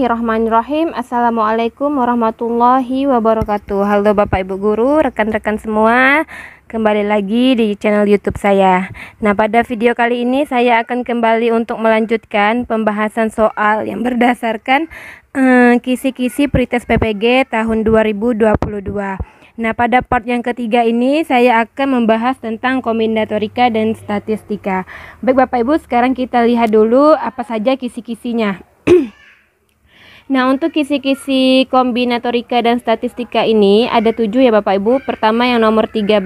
Bismillahirrahmanirrahim. Assalamualaikum warahmatullahi wabarakatuh. Halo Bapak Ibu Guru, rekan-rekan semua, kembali lagi di channel YouTube saya. Nah, pada video kali ini saya akan kembali untuk melanjutkan pembahasan soal yang berdasarkan kisi-kisi pretest PPG tahun 2022. Nah, pada part yang ketiga ini saya akan membahas tentang kombinatorika dan statistika. Baik Bapak Ibu, sekarang kita lihat dulu apa saja kisi-kisinya. Nah, untuk kisi-kisi kombinatorika dan statistika ini ada 7 ya Bapak Ibu. Pertama yang nomor 13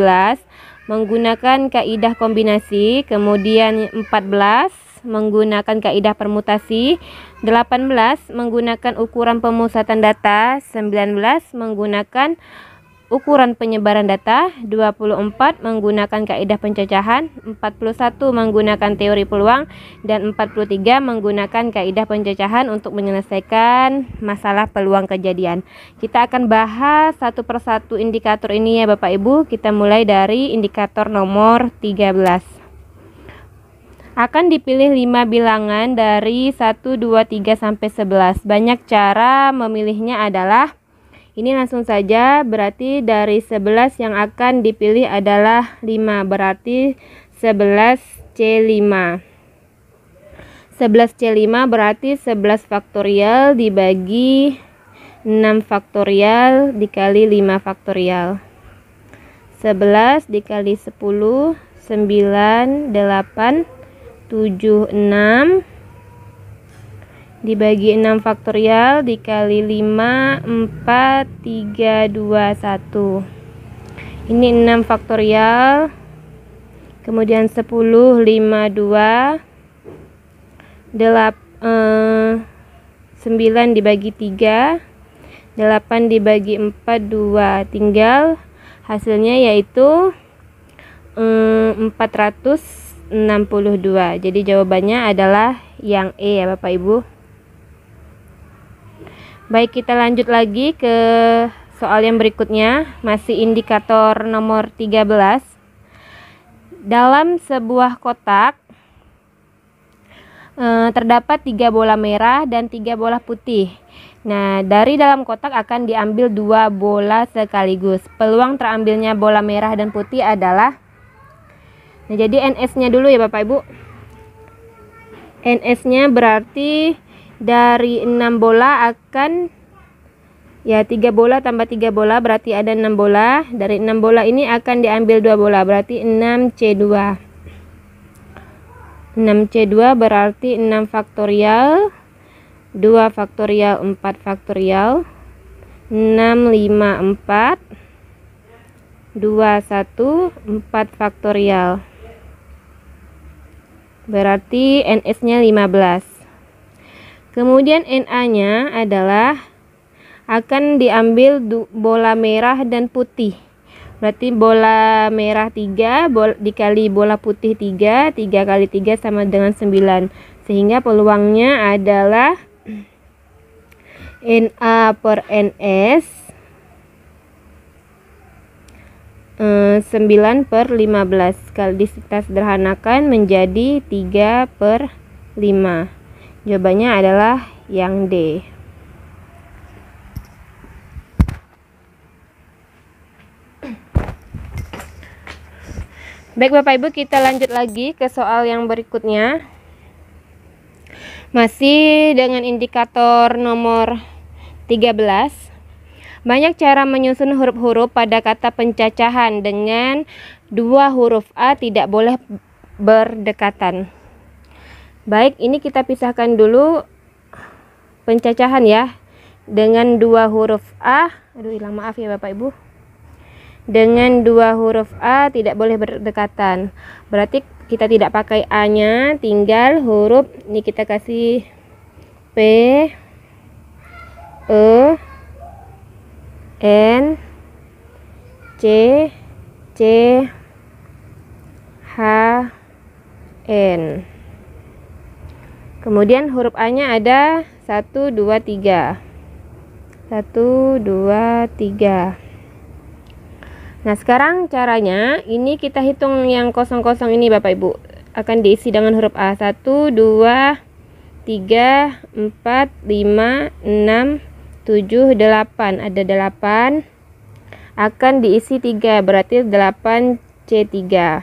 menggunakan kaidah kombinasi, kemudian 14 menggunakan kaidah permutasi, 18 menggunakan ukuran pemusatan data, 19 menggunakan ukuran penyebaran data, 24 menggunakan kaidah pencacahan, 41 menggunakan teori peluang, dan 43 menggunakan kaidah pencacahan untuk menyelesaikan masalah peluang kejadian. Kita akan bahas satu persatu indikator ini ya Bapak Ibu. Kita mulai dari indikator nomor 13. Akan dipilih 5 bilangan dari 1, 2, 3 sampai 11. Banyak cara memilihnya adalah ini langsung saja, berarti dari 11 yang akan dipilih adalah 5, berarti 11C5. 11C5 berarti 11 faktorial dibagi 6 faktorial dikali 5 faktorial. 11 dikali 10, 9, 8, 7, 6 dibagi 6 faktorial dikali 5, 4, 3, 2, 1. Ini 6 faktorial. Kemudian 10, 5, 2. 9 dibagi 3. 8 dibagi 4, 2. Tinggal hasilnya yaitu 462. Jadi jawabannya adalah yang E ya Bapak Ibu. Baik, kita lanjut lagi ke soal yang berikutnya, masih indikator nomor 13. Dalam sebuah kotak terdapat 3 bola merah dan 3 bola putih. Nah, dari dalam kotak akan diambil 2 bola sekaligus. Peluang terambilnya bola merah dan putih adalah, nah jadi NS-nya dulu ya Bapak Ibu. NS-nya berarti dari 6 bola akan ya 3 bola tambah 3 bola berarti ada 6 bola. Dari 6 bola ini akan diambil 2 bola berarti 6C2. 6C2 berarti 6 faktorial, 2 faktorial, 4 faktorial, 6, 5, 4, 2, 1, 4 faktorial. Berarti NS-nya 15. Kemudian NA-nya adalah akan diambil bola merah dan putih. Berarti bola merah 3 dikali bola putih 3. 3 kali 3 sama dengan 9. Sehingga peluangnya adalah NA per NS 9 per 15. Kalau kita sederhanakan menjadi 3 per 5. Jawabannya adalah yang D. Baik Bapak Ibu, kita lanjut lagi ke soal yang berikutnya. Masih dengan indikator nomor 13. Banyak cara menyusun huruf-huruf pada kata pencacahan dengan 2 huruf A tidak boleh berdekatan. Baik, ini kita pisahkan dulu pencacahan ya. Dengan 2 huruf A, maaf ya Bapak Ibu. Dengan 2 huruf A tidak boleh berdekatan. Berarti kita tidak pakai A-nya, tinggal huruf ini kita kasih P, E, N, C, C, H, N. Kemudian huruf A-nya ada 1, 2, 3. 1, 2, 3. Nah, sekarang caranya ini kita hitung yang kosong-kosong ini Bapak Ibu. Akan diisi dengan huruf A. 1, 2, 3, 4, 5, 6, 7, 8. Ada 8. Akan diisi 3, berarti 8C3.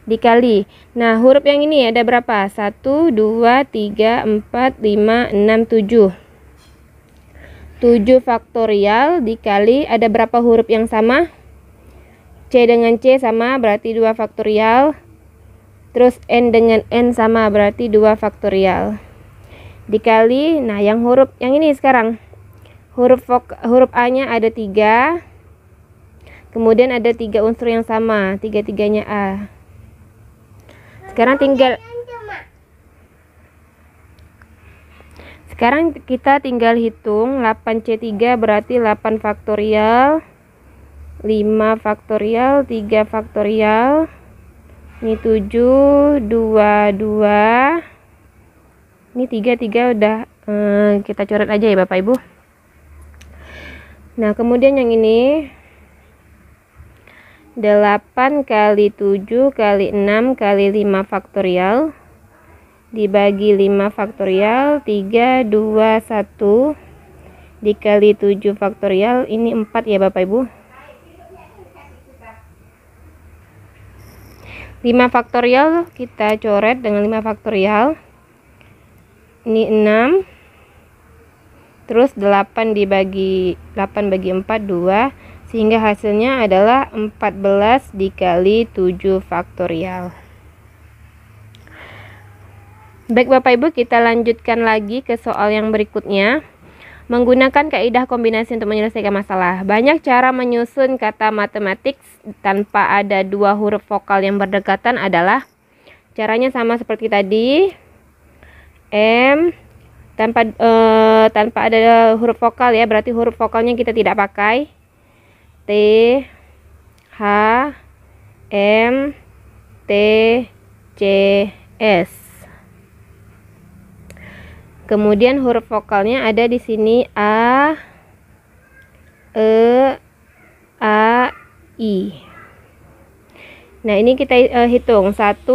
Dikali. Nah, huruf yang ini ada berapa? 1, 2, 3, 4, 5, 6, 7. 7 faktorial dikali ada berapa huruf yang sama? C dengan C sama berarti 2 faktorial. Terus N dengan N sama berarti 2 faktorial. Dikali, nah yang huruf yang ini sekarang. Huruf A-nya ada 3. Kemudian ada 3 unsur yang sama, 3-3-nya A. Sekarang kita tinggal hitung 8C3 berarti 8 faktorial, 5 faktorial, 3 faktorial. Ini 7, 2, 2. Ini 3 udah kita coret aja ya Bapak Ibu. Nah, kemudian yang ini 8 kali 7 kali 6 kali 5 faktorial dibagi 5 faktorial 3, 2, 1 dikali 7 faktorial, ini 4 ya Bapak Ibu. 5 faktorial kita coret dengan 5 faktorial. Ini 6. Terus 8 bagi 4 2, sehingga hasilnya adalah 14 dikali 7 faktorial. Baik Bapak Ibu, kita lanjutkan lagi ke soal yang berikutnya. Menggunakan kaidah kombinasi untuk menyelesaikan masalah. Banyak cara menyusun kata matematik tanpa ada 2 huruf vokal yang berdekatan adalah, caranya sama seperti tadi. M tanpa ada huruf vokal ya, berarti huruf vokalnya kita tidak pakai. T, H, M, T, C, S. Kemudian huruf vokalnya ada di sini A, E, A, I. Nah, ini kita hitung 1,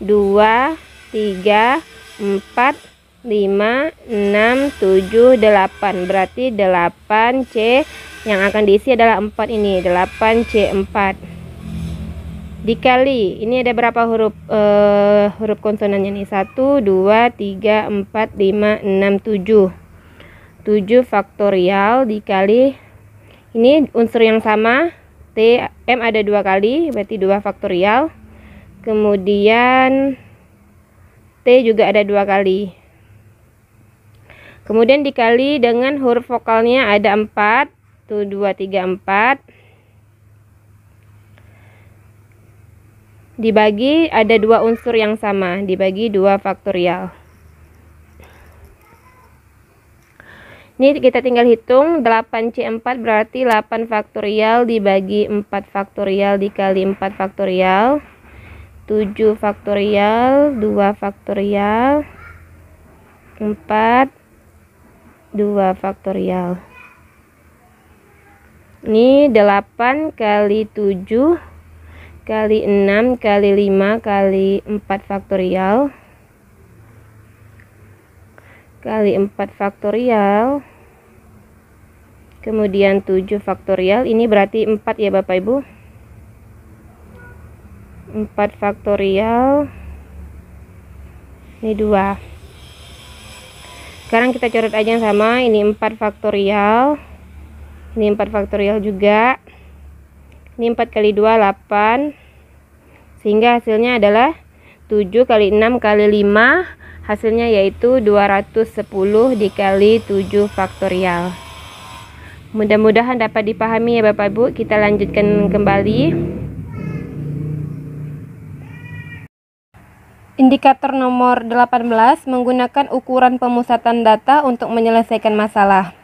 2, 3, 4, 5, 6, 7, 8. Berarti 8C yang akan diisi adalah 4 ini, 8C4. Dikali, ini ada berapa huruf konsonannya nih? 1, 2, 3, 4, 5, 6, 7. 7 faktorial dikali, ini unsur yang sama, T, M ada 2 kali, berarti 2 faktorial. Kemudian T juga ada 2 kali. Kemudian dikali dengan huruf vokalnya ada 4, tuh 2, 3, 4. Dibagi ada 2 unsur yang sama, dibagi 2 faktorial. Ini kita tinggal hitung 8C4 berarti 8 faktorial dibagi 4 faktorial dikali 4 faktorial. 7 faktorial, 2 faktorial, 4, 2 faktorial. Ini 8 kali 7 kali 6 kali 5 kali 4 faktorial kali 4 faktorial, kemudian 7 faktorial. Ini berarti 4 ya Bapak Ibu. 4 faktorial, ini 2. Sekarang kita coret aja yang sama. Ini 4 faktorial, ini 4 faktorial juga. Ini 4 kali 2, 8. Sehingga hasilnya adalah 7 kali 6 kali 5. Hasilnya yaitu 210 dikali 7 faktorial. Mudah-mudahan dapat dipahami ya Bapak Ibu. Kita lanjutkan kembali. Indikator nomor 18, menggunakan ukuran pemusatan data untuk menyelesaikan masalah.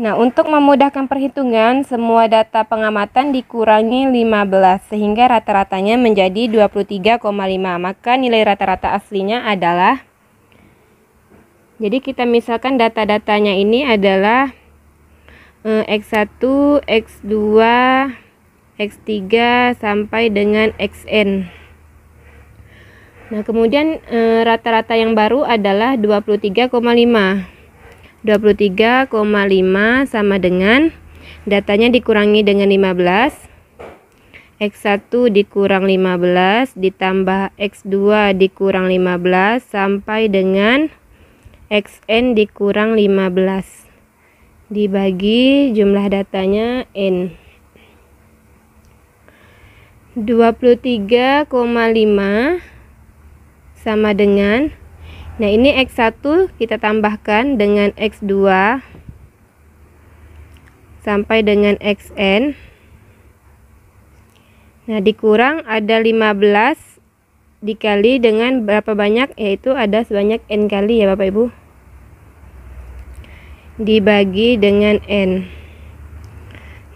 Nah, untuk memudahkan perhitungan, semua data pengamatan dikurangi 15 sehingga rata-ratanya menjadi 23,5. Maka nilai rata-rata aslinya adalah, jadi kita misalkan data-datanya ini adalah X1, X2, X3 sampai dengan Xn. Nah, kemudian rata-rata yang baru adalah 23,5. 23,5 sama dengan datanya dikurangi dengan 15. X1 dikurang 15 ditambah X2 dikurang 15 sampai dengan Xn dikurang 15 dibagi jumlah datanya N. 23,5 sama dengan, nah ini X1 kita tambahkan dengan X2 sampai dengan Xn. Nah, dikurang ada 15 dikali dengan berapa banyak, yaitu ada sebanyak N kali ya Bapak Ibu, dibagi dengan N.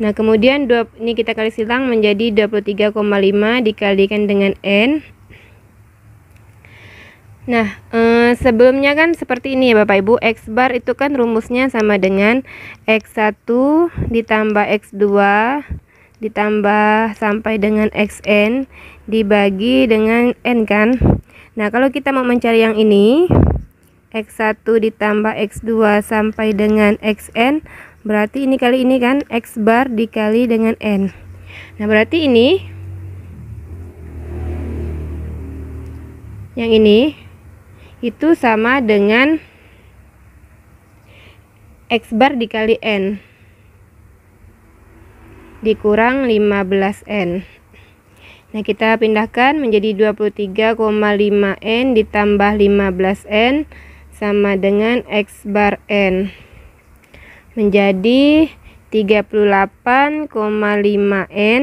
Nah, kemudian ini kita kali silang menjadi 23,5 dikalikan dengan N. Nah, sebelumnya kan seperti ini ya Bapak Ibu, X bar itu kan rumusnya sama dengan X1 ditambah X2 ditambah sampai dengan Xn dibagi dengan N kan. Nah, kalau kita mau mencari yang ini, X1 ditambah X2 sampai dengan Xn, berarti ini kali ini kan, X bar dikali dengan N. Nah, berarti ini, yang ini itu sama dengan X bar dikali N dikurang 15N. Nah, kita pindahkan menjadi 23,5N ditambah 15N sama dengan X bar N menjadi 38,5N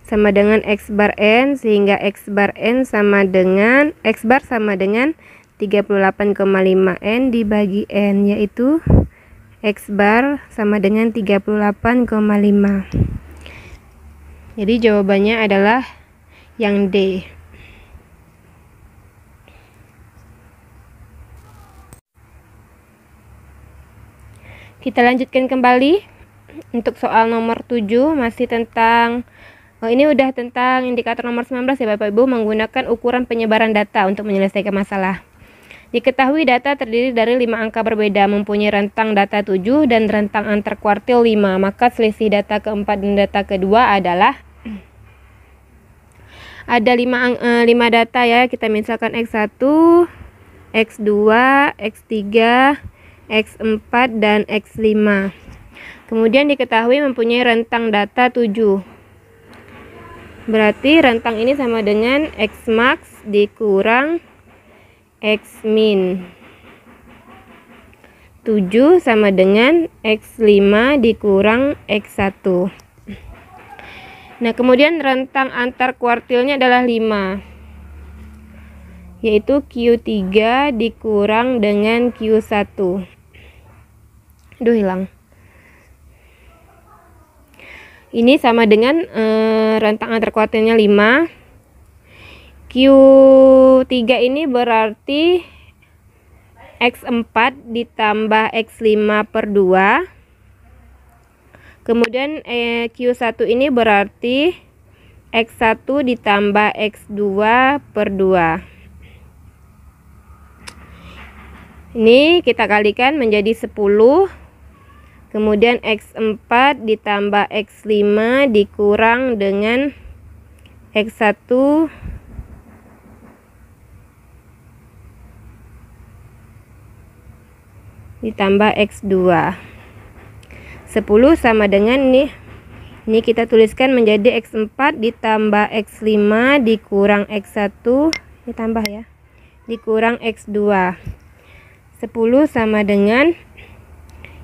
sama dengan X bar N, sehingga X bar N sama dengan X bar sama dengan 38,5N dibagi N, yaitu X bar sama dengan 38,5. Jadi jawabannya adalah yang D. Kita lanjutkan kembali untuk soal nomor 7, masih tentang ini udah tentang indikator nomor 19 ya Bapak Ibu, menggunakan ukuran penyebaran data untuk menyelesaikan masalah. Diketahui data terdiri dari 5 angka berbeda, mempunyai rentang data 7 dan rentang antar kuartil 5. Maka selisih data keempat dan data kedua adalah, ada 5 data ya, kita misalkan X1, X2, X3, X4 dan X5. Kemudian diketahui mempunyai rentang data 7. Berarti rentang ini sama dengan X max dikurang X min. 7 sama dengan X5 dikurang X1. Nah, kemudian rentang antar kuartilnya adalah 5, yaitu Q3 dikurang dengan Q1. Aduh, hilang. Ini sama dengan rentang antar kuartilnya 5. Q3 ini berarti X4 ditambah X5 per 2. Kemudian Q1 ini berarti X1 ditambah X2 per 2. Ini kita kalikan menjadi 10. Kemudian X4 ditambah X5 dikurang dengan X1 ditambah X2. 10 sama dengan ini kita tuliskan menjadi X4 ditambah X5 dikurang X1, ditambah ya, dikurang X2. 10 sama dengan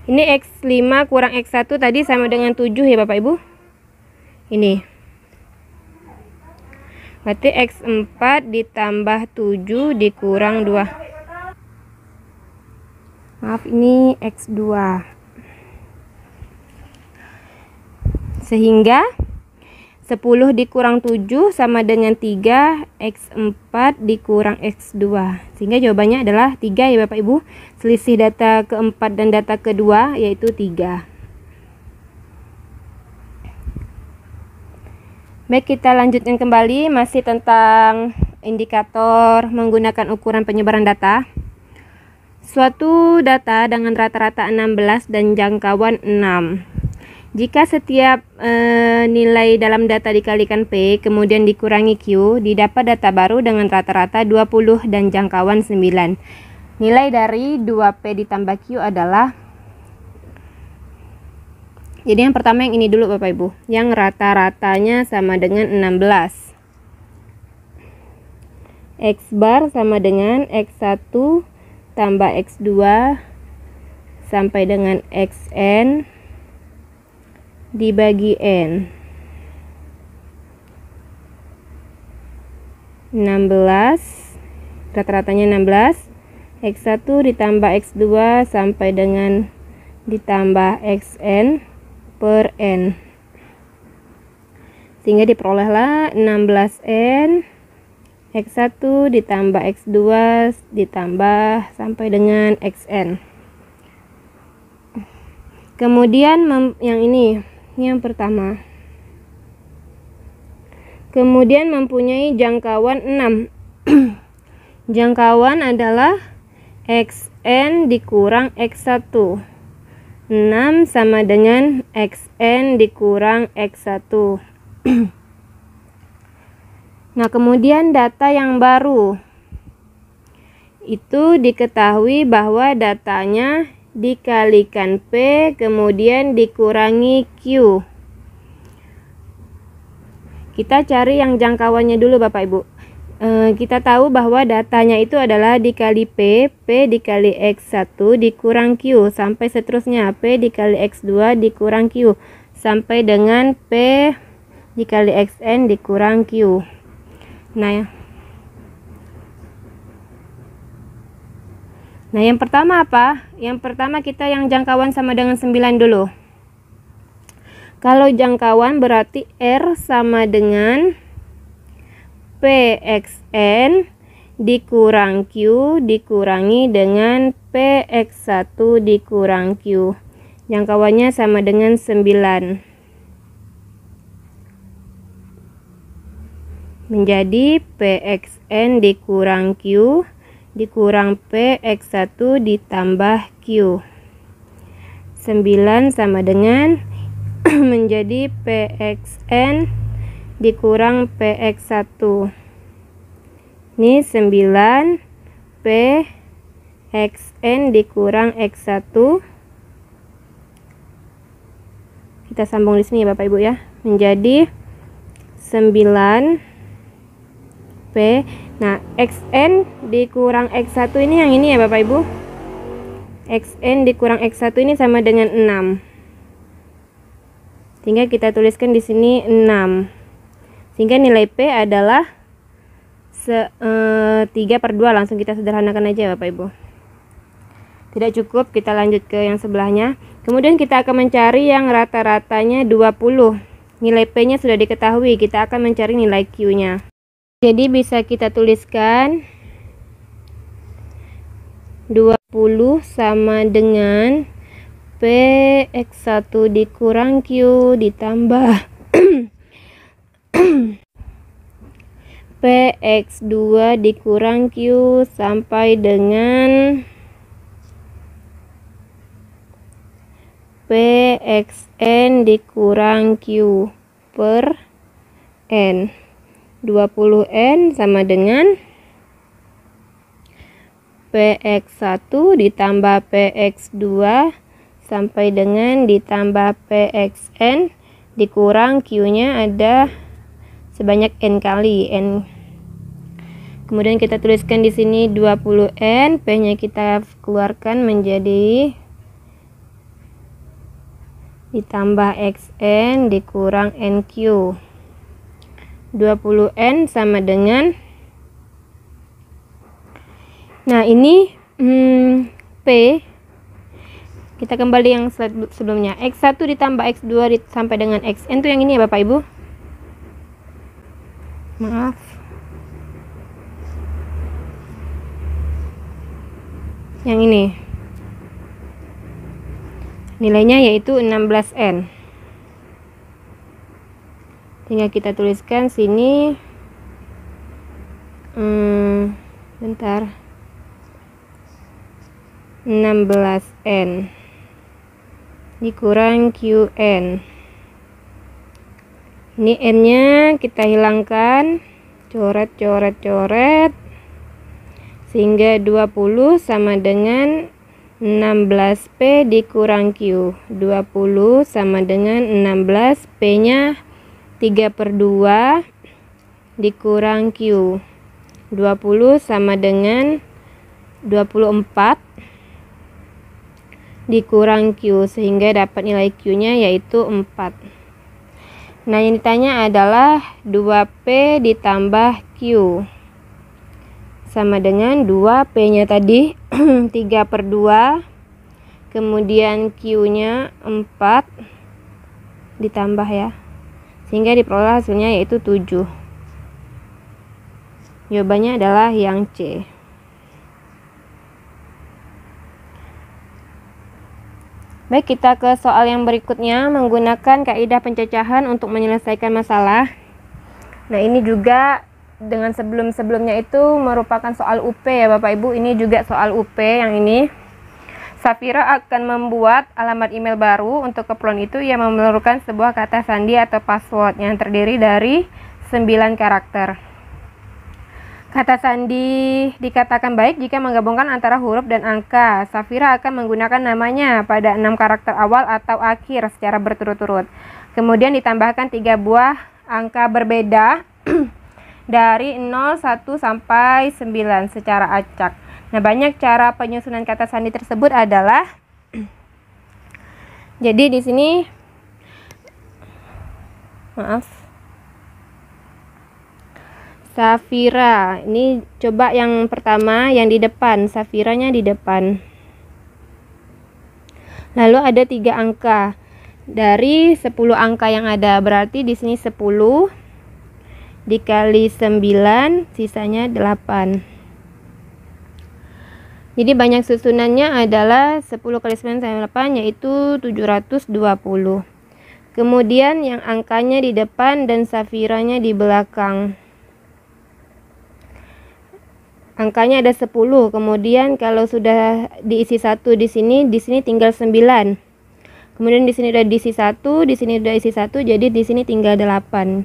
ini X5 kurang X1 tadi sama dengan 7 ya Bapak Ibu. Ini. Berarti X4 ditambah 7 dikurang 2. Maaf, ini X2. Sehingga 10 dikurang 7 sama dengan 3, X4 dikurang X2. Sehingga jawabannya adalah 3 ya Bapak Ibu. Selisih data keempat dan data kedua yaitu 3. Baik, kita lanjutkan kembali masih tentang indikator menggunakan ukuran penyebaran data. Suatu data dengan rata-rata 16 dan jangkauan 6. Jika setiap nilai dalam data dikalikan P kemudian dikurangi Q, didapat data baru dengan rata-rata 20 dan jangkauan 9. Nilai dari 2P ditambah Q adalah, jadi yang pertama yang ini dulu Bapak Ibu, yang rata-ratanya sama dengan 16. X bar sama dengan X1 tambah X2 sampai dengan Xn dibagi N. 16, rata-ratanya 16. X1 ditambah X2 sampai dengan ditambah Xn per N, sehingga diperolehlah 16N X1 ditambah X2 ditambah sampai dengan Xn. Kemudian yang ini, yang pertama, kemudian mempunyai jangkauan 6. Jangkauan adalah Xn dikurang X1. 6 sama dengan Xn dikurang X1. Nah, kemudian data yang baru itu diketahui bahwa datanya dikalikan P kemudian dikurangi Q. Kita cari yang jangkauannya dulu Bapak Ibu. Kita tahu bahwa datanya itu adalah dikali P dikali X1 dikurang Q, sampai seterusnya P dikali X2 dikurang Q, sampai dengan P dikali Xn dikurang Q. Nah, yang pertama apa? Yang pertama kita yang jangkauan sama dengan 9 dulu. Kalau jangkauan berarti R sama dengan Pxn dikurang Q dikurangi dengan Px1 dikurang Q. Jangkauannya sama dengan 9. Menjadi Pxn dikurang Q dikurang Px1 ditambah Q. 9 sama dengan menjadi Pxn dikurang Px1. Ini 9 Pxn dikurang X1. Kita sambung di sini ya Bapak Ibu ya. Menjadi 9 P. Nah, Xn dikurang X1 ini yang ini ya Bapak Ibu. Xn dikurang X1 ini sama dengan 6. Sehingga kita tuliskan di sini 6. Sehingga nilai P adalah 3/2. Langsung kita sederhanakan aja Bapak Ibu. Tidak cukup, kita lanjut ke yang sebelahnya. Kemudian kita akan mencari yang rata-ratanya 20. Nilai P nya sudah diketahui, kita akan mencari nilai Q nya. Jadi bisa kita tuliskan 20 sama dengan Px1 dikurang Q ditambah Px2 dikurang Q sampai dengan Pxn dikurang Q per N. 20N sama dengan Px1 ditambah Px2 sampai dengan ditambah Pxn dikurang Q nya ada sebanyak N kali N. Kemudian kita tuliskan di sini 20N, P nya kita keluarkan menjadi ditambah Xn dikurang NQ. 20N sama dengan, nah ini P, kita kembali yang slide sebelumnya, X1 ditambah X2 sampai dengan Xn itu yang ini ya Bapak Ibu. Maaf, yang ini nilainya yaitu 16N. Tinggal kita tuliskan sini bentar, 16N dikurang QN. Ini N nya kita hilangkan, coret sehingga 20 sama dengan 16P dikurang Q. 20 sama dengan 16, P nya 3/2 dikurang Q. 20 sama dengan 24 dikurang Q, sehingga dapat nilai Q nya yaitu 4. Nah, yang ditanya adalah 2P ditambah Q sama dengan 2P nya tadi 3/2, kemudian Q nya 4 ditambah ya, sehingga diperoleh hasilnya yaitu 7. Jawabannya adalah yang C. Baik, kita ke soal yang berikutnya, menggunakan kaidah pencacahan untuk menyelesaikan masalah. Nah, ini juga dengan sebelum-sebelumnya itu merupakan soal UP ya Bapak Ibu. Ini juga soal UP yang ini. Safira akan membuat alamat email baru. Untuk keperluan itu ia memerlukan sebuah kata sandi atau password yang terdiri dari 9 karakter. Kata sandi dikatakan baik jika menggabungkan antara huruf dan angka. Safira akan menggunakan namanya pada 6 karakter awal atau akhir secara berturut-turut. Kemudian ditambahkan 3 buah angka berbeda dari 0, 1 sampai 9 secara acak. Nah, banyak cara penyusunan kata sandi tersebut adalah jadi di sini Safira, ini coba yang pertama yang di depan, Safiranya di depan. Lalu ada 3 angka. Dari 10 angka yang ada, berarti di sini 10 dikali 9, sisanya 8. Jadi banyak susunannya adalah 10 kali 9 sama 8, yaitu 720. Kemudian yang angkanya di depan dan Safiranya di belakang. Angkanya ada 10, kemudian kalau sudah diisi 1 di sini tinggal 9. Kemudian di sini udah diisi 1, di sini udah isi 1, jadi di sini tinggal 8,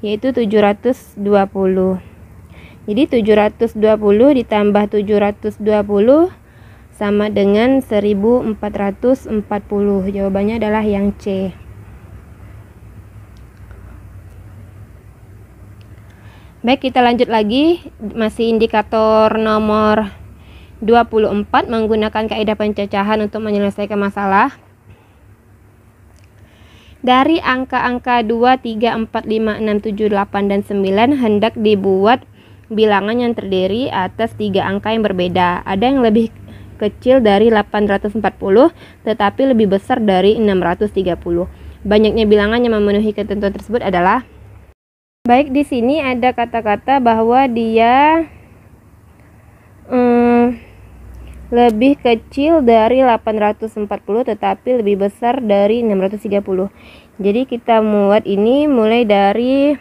yaitu 720. Jadi 720 ditambah 720 sama dengan 1440. Jawabannya adalah yang C. Baik, kita lanjut lagi, masih indikator nomor 24, menggunakan kaidah pencacahan untuk menyelesaikan masalah. Dari angka-angka 2, 3, 4, 5, 6, 7, 8, dan 9 hendak dibuat bilangan yang terdiri atas 3 angka yang berbeda. Ada yang lebih kecil dari 840 tetapi lebih besar dari 630. Banyaknya bilangan yang memenuhi ketentuan tersebut adalah. Baik, di sini ada kata-kata bahwa dia lebih kecil dari 840 tetapi lebih besar dari 630. Jadi kita buat ini mulai dari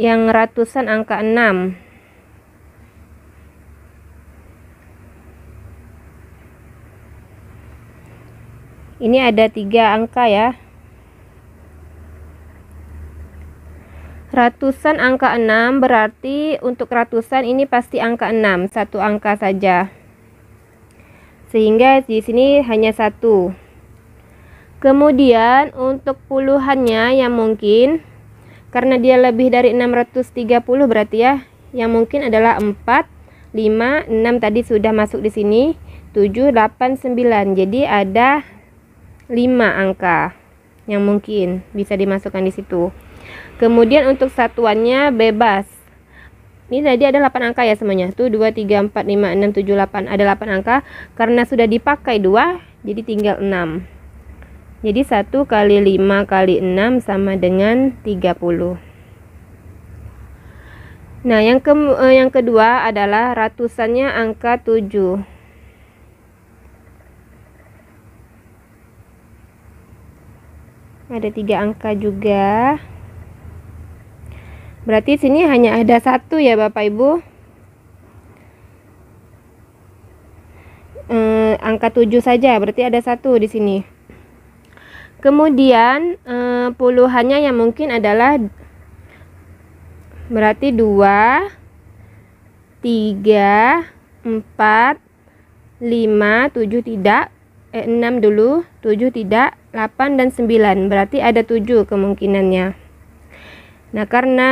yang ratusan angka 6. Ini ada 3 angka ya. Ratusan angka 6 berarti untuk ratusan ini pasti angka 6, satu angka saja. Sehingga di sini hanya 1. Kemudian untuk puluhannya yang mungkin, karena dia lebih dari 630 berarti ya, yang mungkin adalah 4, 5, 6 tadi sudah masuk di sini, 7, 8, 9. Jadi ada 5 angka yang mungkin bisa dimasukkan di situ. Kemudian untuk satuannya bebas. Ini tadi ada 8 angka ya semuanya. Tuh 2, 3, 4, 5, 6, 7, 8. Ada 8 angka. Karena sudah dipakai 2, jadi tinggal 6. Jadi 1 kali 5 kali 6 sama dengan 30. Nah, yang kedua adalah ratusannya angka 7. Ada 3 angka juga. Berarti sini hanya ada 1 ya Bapak Ibu. Angka 7 saja, berarti ada 1 di sini. Kemudian puluhannya yang mungkin adalah berarti 2, 3, 4, 5, 7 tidak, 6 dulu, 7 tidak, 8 dan 9. Berarti ada 7 kemungkinannya. Nah, karena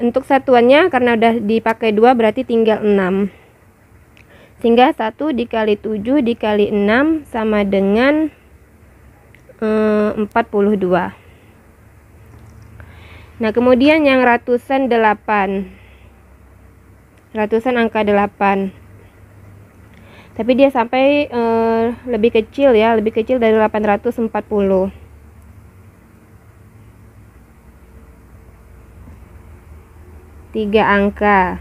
untuk satuannya karena udah dipakai 2 berarti tinggal 6. Sehingga 1 dikali 7 dikali 6 sama dengan 42. Nah, kemudian yang ratusan 8. Ratusan angka 8. Tapi dia sampai lebih kecil ya, lebih kecil dari 840. Tiga angka.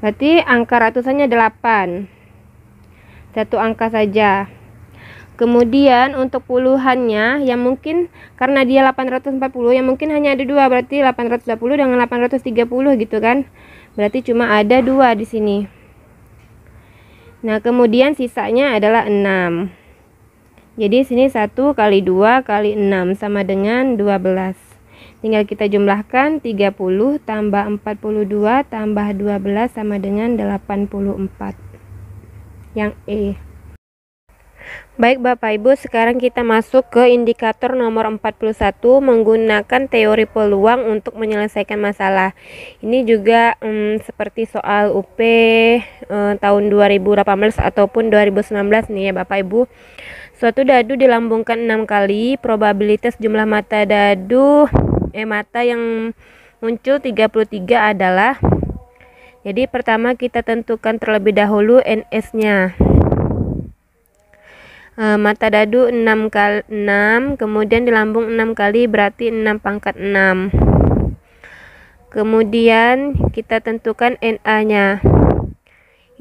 Berarti angka ratusannya 8. Satu angka saja. Kemudian untuk puluhannya yang mungkin karena dia 840 yang mungkin hanya ada 2, berarti 820 dengan 830 gitu kan. Berarti cuma ada 2 di sini. Nah, kemudian sisanya adalah 6. Jadi sini 1 kali 2 kali 6 sama dengan 12. Tinggal kita jumlahkan 30 tambah 42 tambah 12 sama dengan 84. Yang E. Baik Bapak Ibu, sekarang kita masuk ke indikator nomor 41 menggunakan teori peluang untuk menyelesaikan masalah. Ini juga seperti soal UP tahun 2018 ataupun 2019 nih ya Bapak Ibu. Suatu dadu dilambungkan 6 kali, probabilitas jumlah mata yang muncul 33 adalah. Jadi pertama kita tentukan terlebih dahulu NS-nya. Mata dadu 6 kali 6, kemudian dilambung 6 kali berarti 6 pangkat 6. Kemudian kita tentukan NA-nya.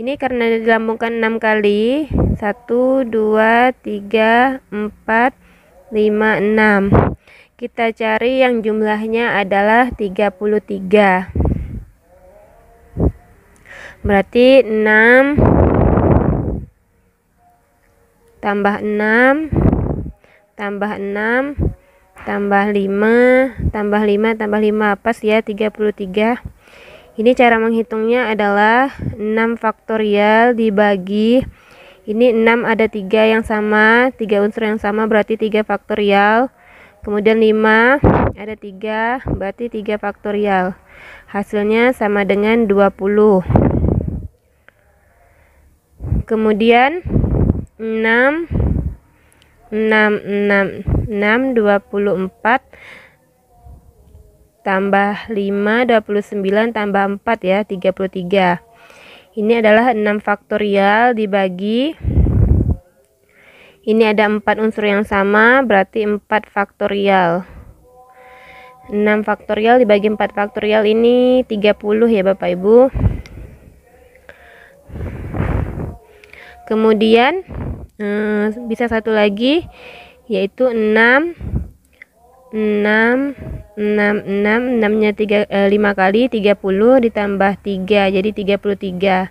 Ini karena dilambungkan 6 kali, 1, 2, 3, 4, 5, 6. Kita cari yang jumlahnya adalah 33. Berarti 6 tambah 6 tambah 6 tambah 5 tambah 5 tambah 5 pas ya 33. Ini cara menghitungnya adalah 6 faktorial dibagi ini 6 ada 3 yang sama, 3 unsur yang sama berarti 3 faktorial. Kemudian 5 ada 3 berarti 3 faktorial. Hasilnya sama dengan 20. Kemudian 6 24 tambah 5 29 tambah 4 ya 33. Ini adalah 6 faktorial dibagi ini ada 4 unsur yang sama berarti 4 faktorial. 6 faktorial dibagi 4 faktorial ini 30 ya Bapak Ibu. Kemudian bisa satu lagi yaitu 6 nya 5 kali 30 ditambah 3 jadi 33.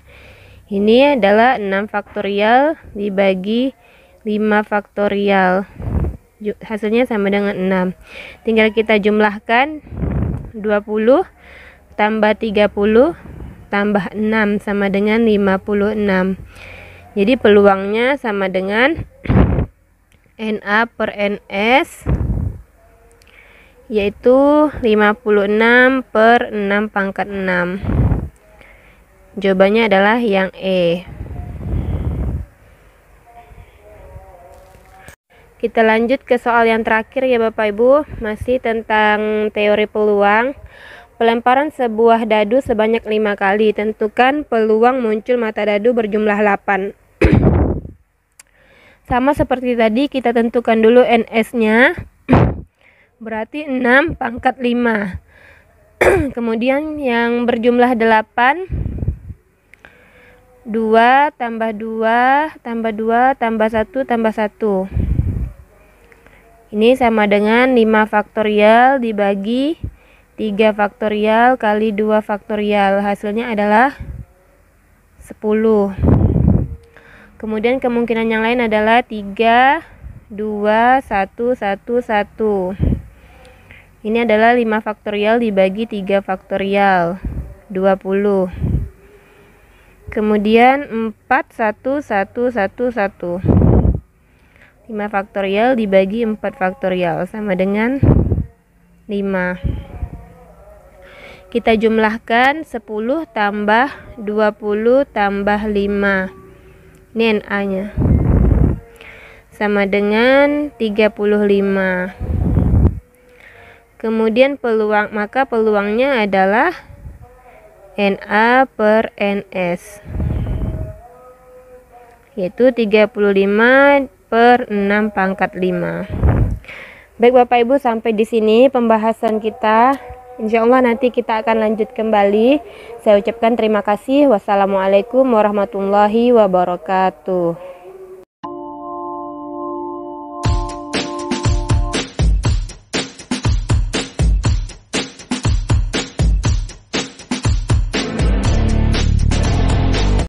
Ini adalah 6 faktorial dibagi 5 faktorial. Hasilnya sama dengan 6. Tinggal kita jumlahkan 20 tambah 30 tambah 6 sama dengan 56. Jadi peluangnya sama dengan NA per NS yaitu 56 per 6 pangkat 6. Jawabannya adalah yang E. Kita lanjut ke soal yang terakhir ya Bapak Ibu, masih tentang teori peluang. Pelemparan sebuah dadu sebanyak 5 kali. Tentukan peluang muncul mata dadu berjumlah 8. Sama seperti tadi, kita tentukan dulu NS-nya. Berarti 6 pangkat 5. Kemudian yang berjumlah 8. 2 tambah 2 tambah 2 tambah 1 tambah 1. Ini sama dengan 5 faktorial dibagi 3 faktorial kali 2 faktorial, hasilnya adalah 10. Kemudian kemungkinan yang lain adalah 3, 2, 1, 1, 1. Ini adalah 5 faktorial dibagi 3 faktorial, 20. Kemudian 4, 1, 1, 1, 1. 5 faktorial dibagi 4 faktorial sama dengan 5. Kita jumlahkan 10 tambah 20 tambah 5. Ini NA-nya. Sama dengan 35. Kemudian maka peluangnya adalah NA per NS, yaitu 35 per 6 pangkat 5. Baik Bapak Ibu, sampai di sini pembahasan kita. Insya Allah nanti kita akan lanjut kembali. Saya ucapkan terima kasih. Wassalamualaikum warahmatullahi wabarakatuh.